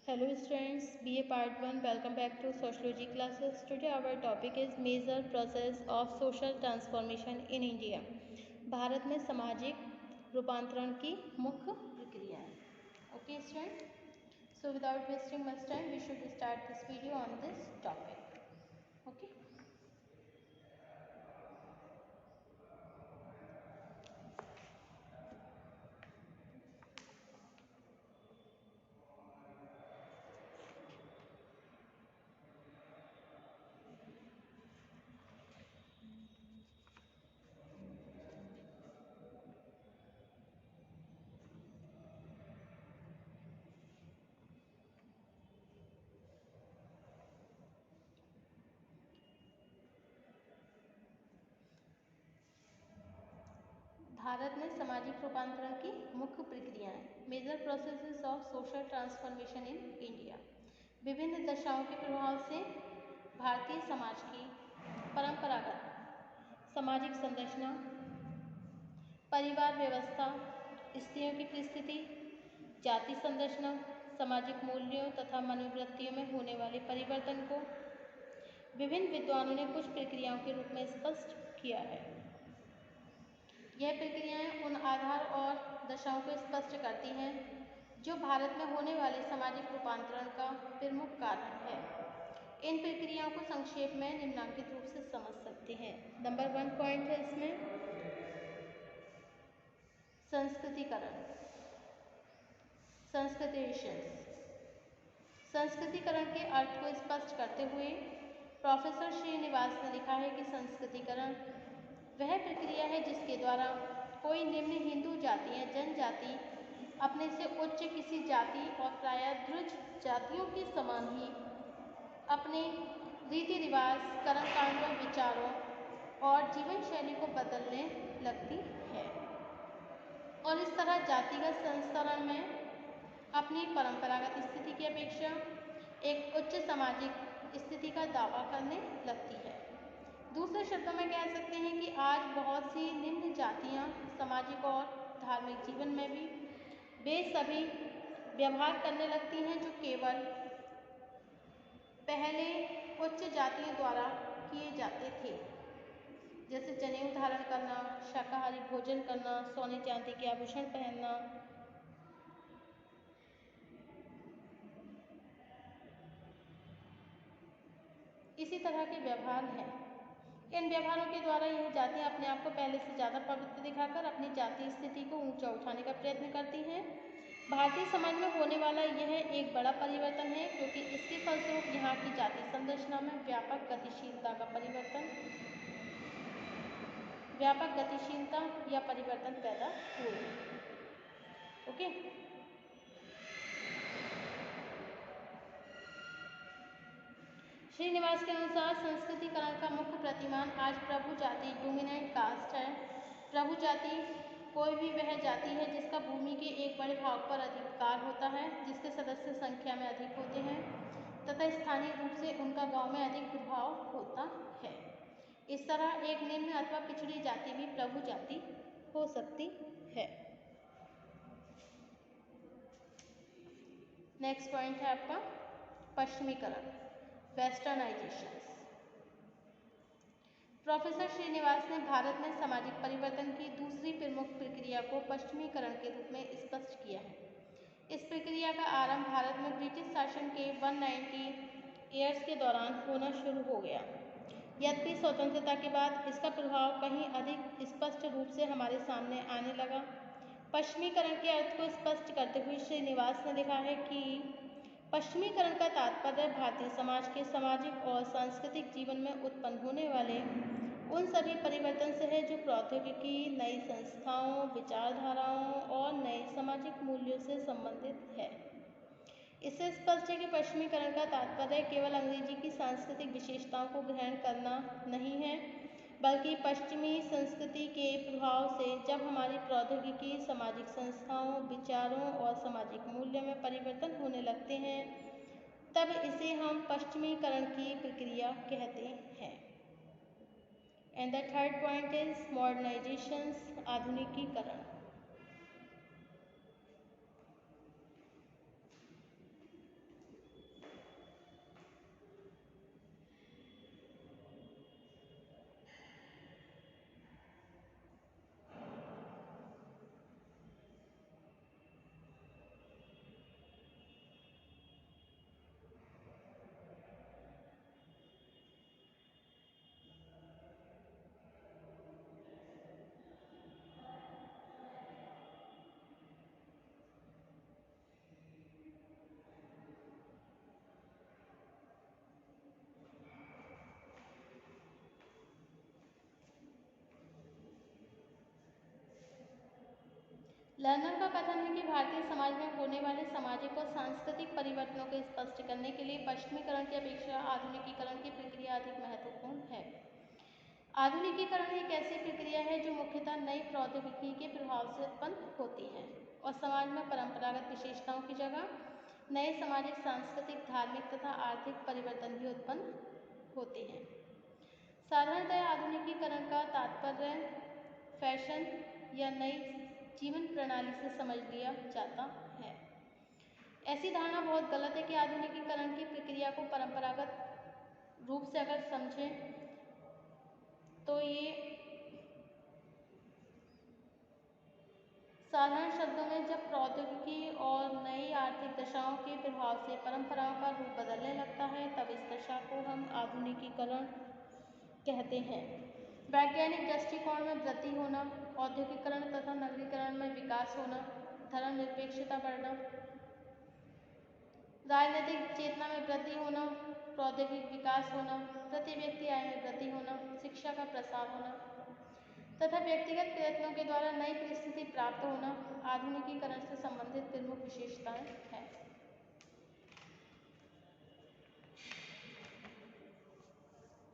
Hello students, BA Part 1, welcome back to Sociology classes. Today our topic is Major Process of Social Transformation in India. Bharat में सामाजिक रूपांतरण की मुख्य प्रक्रियाएं. Okay students, so without wasting much time we should start this video on this topic. Okay. Bharat में सामाजिक रूपांतरण की मुख्य प्रक्रियाएं. Major processes of social transformation in India. विभिन्न दशाओं के प्रभाव से भारतीय समाज की परंपरागत सामाजिक संरचना, परिवार व्यवस्था, स्त्रियों की परिस्थिति, जाति संरचना, सामाजिक मूल्यों तथा मनोवृत्तियों में होने वाले परिवर्तन को विभिन्न विद्वानों ने कुछ प्रक्रियाओं के रूप में स्पष्ट किया है. यह प्रक्रियाएं उन आधार और दशाओं को स्पष्ट करती हैं जो भारत में होने वाले सामाजिक रूपांतरण का प्रमुख कारण है. इन प्रक्रियाओं को संक्षेप में निम्नलिखित रूप से समझ सकते हैं. नंबर 1 पॉइंट है इसमें संस्कृतिकरण. संस्कृतिकरण के अर्थ को स्पष्ट करते हुए प्रोफेसर श्रीनिवास ने लिखा है कि संस्कृतिकरण वह प्रक्रिया है जिसके द्वारा कोई निम्न हिंदू जाति या जनजाति अपने से उच्च किसी जाति और प्रायः द्रुज जातियों के समान ही अपने रीति रिवाज, कर्मकांडों, विचारों और जीवन शैली को बदलने लगती है और इस तरह जातिगत संस्तरण में अपनी परंपरागत स्थिति की अपेक्षा एक उच्च सामाजिक स्थिति का दावा करने लगती है. दूसरे शब्दों में कह सकते हैं कि आज बहुत सी निम्न जातियां सामाजिक और धार्मिक जीवन में भी वे सभी व्यवहार करने लगती हैं जो केवल पहले उच्च जातियों द्वारा किए जाते थे, जैसे जनेऊ धारण करना, शाकाहारी भोजन करना, सोने चांदी के आभूषण पहनना. इसी तरह के व्यवहार हैं. इन व्यवहारों के द्वारा यह जातियां अपने आप को पहले से ज़्यादा पवित्र दिखाकर अपनी जातीय स्थिति को ऊंचा उठाने का प्रयत्न करती हैं. भारतीय समाज में होने वाला यह एक बड़ा परिवर्तन है क्योंकि इसके फलस्वरूप यहाँ की जाति संरचना में व्यापक गतिशीलता या परिवर्तन पैदा हुए. ओके. श्रीनिवास के अनुसार संस्कृतिकरण का मुख्य प्रतिमान आज प्रभु जाति डोमिनेंट कास्ट है. प्रभु जाति कोई भी वह जाति है जिसका भूमि के एक बड़े भाग पर अधिकार होता है, जिसके सदस्य संख्या में अधिक होते हैं तथा स्थानीय रूप से उनका गांव में अधिक प्रभाव होता है. इस तरह एक निम्न अथवा पिछड़ी जाति भी प्रभु जाति हो सकती है. नेक्स्ट पॉइंट है आपका पश्चिमीकरण, वेस्टर्नाइजेशन. प्रोफेसर श्रीनिवास ने भारत में सामाजिक परिवर्तन की दूसरी प्रमुख प्रक्रिया को पश्चिमीकरण के रूप में स्पष्ट किया है. इस प्रक्रिया का आरंभ भारत में ब्रिटिश शासन के 190 ईयर्स के दौरान होना शुरू हो गया. यद्यपि स्वतंत्रता के बाद इसका प्रभाव कहीं अधिक स्पष्ट रूप से हमारे सामने आने लगा. पश्चिमीकरण के अर्थ को स्पष्ट करते हुए श्रीनिवास ने लिखा है कि पश्चिमीकरण का तात्पर्य भारतीय समाज के सामाजिक और सांस्कृतिक जीवन में उत्पन्न होने वाले उन सभी परिवर्तन से है जो प्रौद्योगिकी, नई संस्थाओं, विचारधाराओं और नए सामाजिक मूल्यों से संबंधित है. इससे स्पष्ट है कि पश्चिमीकरण का तात्पर्य केवल अंग्रेजी की सांस्कृतिक विशेषताओं को ग्रहण करना नहीं है, बल्कि पश्चिमी संस्कृति के प्रभाव से जब हमारी प्रौद्योगिकी, सामाजिक संस्थाओं, विचारों और सामाजिक मूल्यों में परिवर्तन होने लगते हैं, तब इसे हम पश्चिमीकरण की प्रक्रिया कहते हैं. And the third point is modernisation, आधुनिकीकरण. लर्नर का कथन है कि भारतीय समाज में होने वाले सामाजिक और सांस्कृतिक परिवर्तनों को स्पष्ट करने के लिए पश्चिमीकरण की अपेक्षा आधुनिकीकरण की प्रक्रिया अधिक महत्वपूर्ण है। आधुनिकीकरण एक ऐसी प्रक्रिया है जो मुख्यतः नई प्रौद्योगिकी के प्रभाव से उत्पन्न होती है और समाज में परंपरागत विशेषताओं की जगह नए सामाजिक, सांस्कृतिक, धार्मिक तथा आर्थिक परिवर्तन भी उत्पन्न होते हैं। साधारणतः आधुनिकीकरण का तात्पर्य फैशन या नई जीवन प्रणाली से समझ लिया जाता है। ऐसी धारणा बहुत गलत है कि आधुनिकीकरण की प्रक्रिया को परंपरागत रूप से अगर समझें तो ये साधारण शब्दों में जब प्रौद्योगिकी और नई आर्थिक दशाओं के प्रभाव से परंपराओं का रूप बदलने लगता है तब इस दशा को हम आधुनिकीकरण कहते हैं। वैज्ञानिक दृष्टिकोण में वृद्धि होना, औद्योगिकरण तथा नगरीकरण में विकास होना, धर्मनिरपेक्षता बढ़ना, राजनीतिक चेतना में वृद्धि होना, प्रौद्योगिक विकास होना, प्रति व्यक्ति आय में वृद्धि होना, शिक्षा का प्रसार होना तथा व्यक्तिगत प्रयत्नों के द्वारा नई परिस्थिति प्राप्त होना आधुनिकीकरण से संबंधित प्रमुख विशेषताएं हैं।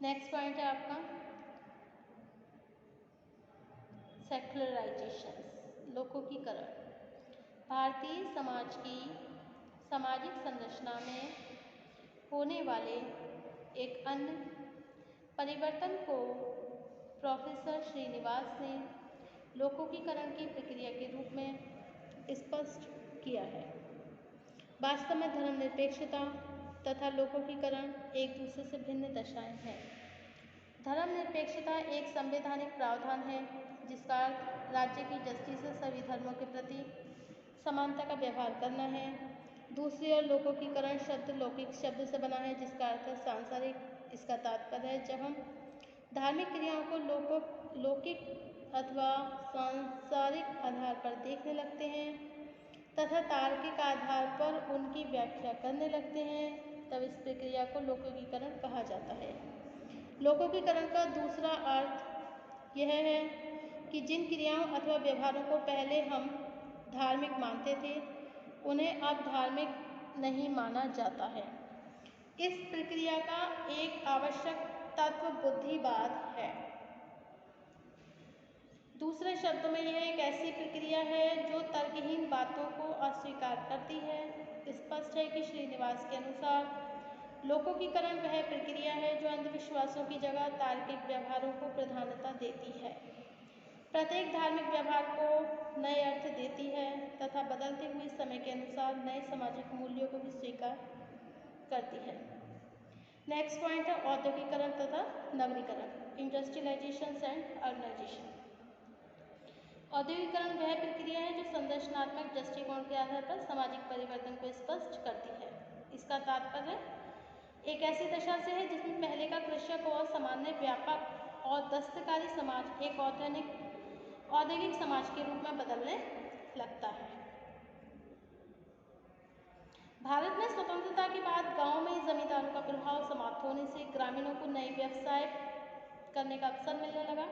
नेक्स्ट पॉइंट है आपका सेक्युलराइजेशन, लोकोकीकरण। भारतीय समाज की सामाजिक संरचना में होने वाले एक अन्य परिवर्तन को प्रोफेसर श्रीनिवास ने लोकोकीकरण की प्रक्रिया के रूप में स्पष्ट किया है। वास्तव में धर्मनिरपेक्षता तथा लोकोकीकरण एक दूसरे से भिन्न दशाएं हैं। धर्मनिरपेक्षता एक संवैधानिक प्रावधान है जिसका अर्थ राज्य की दृष्टि से सभी धर्मों के प्रति समानता का व्यवहार करना है। दूसरी ओर लोकोकीकरण शब्द लौकिक शब्द से बना है जिसका अर्थ है सांसारिक। इसका तात्पर्य है जब हम धार्मिक क्रियाओं को लौकिक अथवा सांसारिक आधार पर देखने लगते हैं तथा तार्किक आधार पर उनकी व्याख्या करने लगते हैं तब इस प्रक्रिया को लोकोकीकरण कहा जाता है। लोकोकीकरण का दूसरा अर्थ यह है कि जिन क्रियाओं अथवा व्यवहारों को पहले हम धार्मिक मानते थे उन्हें अब धार्मिक नहीं माना जाता है। इस प्रक्रिया का एक आवश्यक तत्व बुद्धिवाद है। दूसरे शब्दों में यह एक ऐसी प्रक्रिया है जो तर्कहीन बातों को अस्वीकार करती है। स्पष्ट है कि श्रीनिवास के अनुसार लोकोकीकरण वह प्रक्रिया है जो अंधविश्वासों की जगह तार्किक व्यवहारों को प्रधानता देती है, प्रत्येक धार्मिक व्यवहार को नए अर्थ देती है तथा बदलते हुए समय के अनुसार नए सामाजिक मूल्यों को भी स्वीकार करती है। नेक्स्ट पॉइंट है औद्योगिकरण तथा नगरीकरण, इंडस्ट्रियलाइजेशन एंड अर्बनाइजेशन। औद्योगिकरण वह प्रक्रिया है जो संरचनात्मक दृष्टिकोण के आधार पर सामाजिक परिवर्तन को स्पष्ट करती है। इसका तात्पर्य एक ऐसी दशा से है जिसमें पहले का कृषक और सामान्य व्यापक और दस्तकारी समाज एक औद्योगिक समाज के रूप में बदलने लगता है। भारत में स्वतंत्रता के बाद गांव में जमींदारों का प्रभाव समाप्त होने से ग्रामीणों को नए व्यवसाय करने का अवसर मिलने लगा।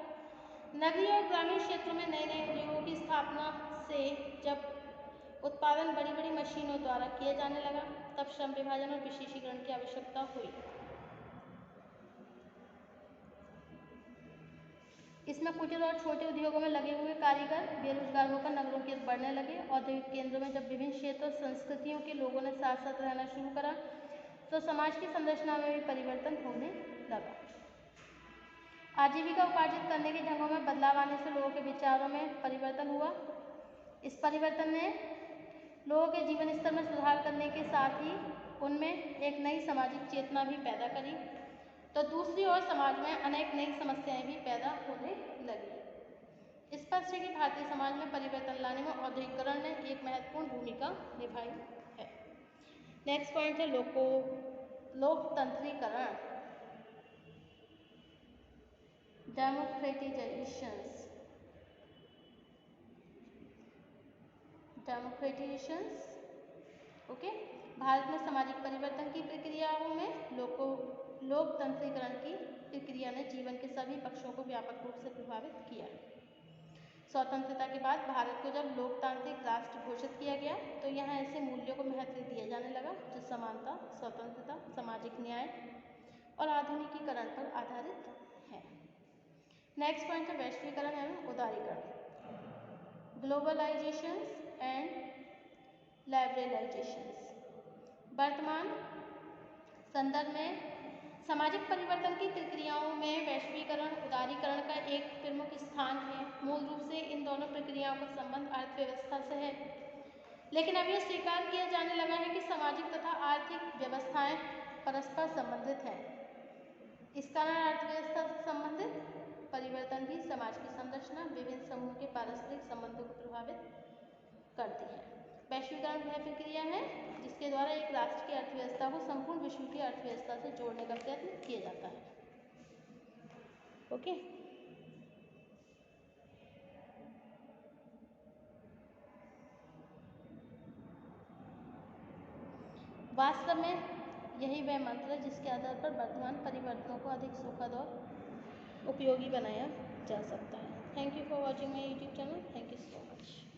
नगरीय और ग्रामीण क्षेत्रों में नए नए उद्योगों की स्थापना से जब उत्पादन बड़ी बड़ी मशीनों द्वारा किया जाने लगा तब श्रम विभाजन और विशेषीकरण की आवश्यकता हुई। इसमें कुटीर और छोटे उद्योगों में लगे हुए कारीगर बेरोजगार होकर नगरों की ओर बढ़ने लगे। औद्योगिक केंद्रों में जब विभिन्न क्षेत्र और संस्कृतियों के लोगों ने साथ साथ रहना शुरू करा तो समाज की संरचना में भी परिवर्तन होने लगा। आजीविका उपार्जित करने के ढंगों में बदलाव आने से लोगों के विचारों में परिवर्तन हुआ। इस परिवर्तन ने लोगों के जीवन स्तर में सुधार करने के साथ ही उनमें एक नई सामाजिक चेतना भी पैदा करी तो दूसरी ओर समाज में अनेक नई समस्याएं भी पैदा होने लगी। स्पष्ट है कि भारतीय समाज में परिवर्तन लाने में औद्योगिकरण ने एक महत्वपूर्ण भूमिका निभाई है। नेक्स्ट पॉइंट है लोकतंत्रीकरण, डेमोक्रेटाइजेशंस। ओके, भारत में सामाजिक परिवर्तन की प्रक्रियाओं में लोकतंत्रीकरण की प्रक्रिया ने जीवन के सभी पक्षों को व्यापक रूप से प्रभावित किया। स्वतंत्रता के बाद भारत को जब लोकतांत्रिक राष्ट्र घोषित किया गया तो यहाँ ऐसे मूल्यों को महत्व दिया जाने लगा जो समानता, स्वतंत्रता, सामाजिक न्याय और आधुनिकीकरण पर आधारित है। नेक्स्ट पॉइंट है वैश्वीकरण एवं उदारीकरण, ग्लोबलाइजेशन एंड लिबरलाइजेशन। वर्तमान संदर्भ में सामाजिक परिवर्तन की प्रक्रियाओं में वैश्वीकरण उदारीकरण का एक प्रमुख स्थान है। मूल रूप से इन दोनों प्रक्रियाओं का संबंध अर्थव्यवस्था से है, लेकिन अब यह स्वीकार किया जाने लगा है कि सामाजिक तथा आर्थिक व्यवस्थाएं परस्पर संबंधित हैं। इस कारण अर्थव्यवस्था से संबंधित परिवर्तन भी समाज की संरचना, विभिन्न समूहों के पारस्परिक संबंधों को प्रभावित करती है। वैश्वीकरण वह प्रक्रिया है जिसके द्वारा एक राष्ट्र की अर्थव्यवस्था को संपूर्ण विश्व की अर्थव्यवस्था से जोड़ने का प्रयत्न किया जाता है। ओके, वास्तव में यही वह मंत्र है जिसके आधार पर वर्तमान परिवर्तनों को अधिक सुखद और उपयोगी बनाया जा सकता है। Thank you for watching my YouTube channel. Thank you so much.